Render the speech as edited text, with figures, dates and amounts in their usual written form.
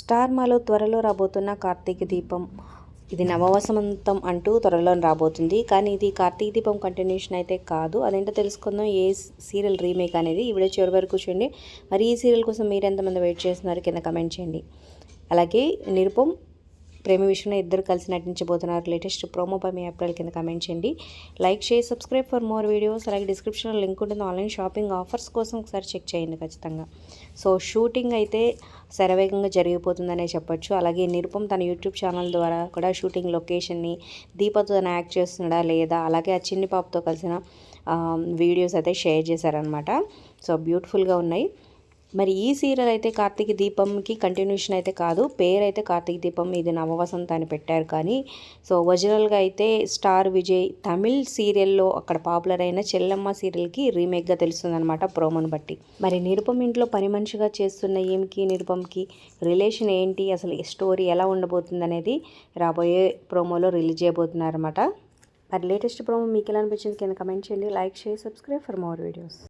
Star మాలో త్వరలో రాబోతున్న కార్తీక దీపం ఇది నవవసంతం అంటూ త్వరలో రాబోతుంది. కానీ ఇది కార్తీక దీపం కంటిన్యూషన్ అయితే కాదు. అదేంటో తెలుసుకుందాం. ఏ సీరియల్ రీమేక్ అనేది ఈ వీడియో చివరి వరకు చూడండి. మరి ఈ సీరియల్ కోసం మీరు ఎంతమంది వెయిట్ చేస్తున్నారు కింద కమెంట్ చేయండి. అలాగే నిరుపం ప్రేమ విషయంలో ఇద్దరు కలిసి నటించబోతున్నారు. లేటెస్ట్ ప్రోమోపై మీ అభిప్రాయాల కింద కమెంట్ చేయండి. Like share subscribe for more videos. అలాగే డిస్క్రిప్షన్లో లింక్ ఉంటుంది. ఆన్లైన్ షాపింగ్ ఆఫర్స్ కోసం ఒకసారి చెక్ చేయండి ఖచ్చితంగా. సో షూటింగ్ అయితే శరవేగంగా జరిగిపోతుందనే చెప్పొచ్చు. అలాగే నిరుపం తన యూట్యూబ్ ఛానల్ ద్వారా కూడా షూటింగ్ లొకేషన్ని దీపతో తను యాక్ట్ చేస్తున్నాడా లేదా, అలాగే ఆ చిన్ని పాపతో కలిసిన వీడియోస్ అయితే షేర్ చేశారనమాట. సో బ్యూటిఫుల్గా ఉన్నాయి. మరి ఈ సీరియల్ అయితే కార్తీక దీపంకి కంటిన్యూషన్ అయితే కాదు. పేరు అయితే కార్తీక దీపం, ఇది నవవసంత అని పెట్టారు. కానీ సో ఒరిజినల్గా అయితే స్టార్ విజయ్ తమిళ్ సీరియల్లో అక్కడ పాపులర్ అయిన చెల్లమ్మ సీరియల్కి రీమేక్గా తెలుస్తుందన్నమాట ప్రోమోను బట్టి. మరి నిరుపం ఇంట్లో పని మనిషిగా చేస్తున్న ఈమెకి నిరుపంకి రిలేషన్ ఏంటి, అసలు స్టోరీ ఎలా ఉండబోతుంది అనేది రాబోయే ప్రోమోలో రిలీజ్ చేయబోతున్నారన్నమాట. మరి లేటెస్ట్ ప్రోమో మీకు ఎలా అనిపించింది కింద కమెంట్ చేయండి. Like share subscribe for more videos.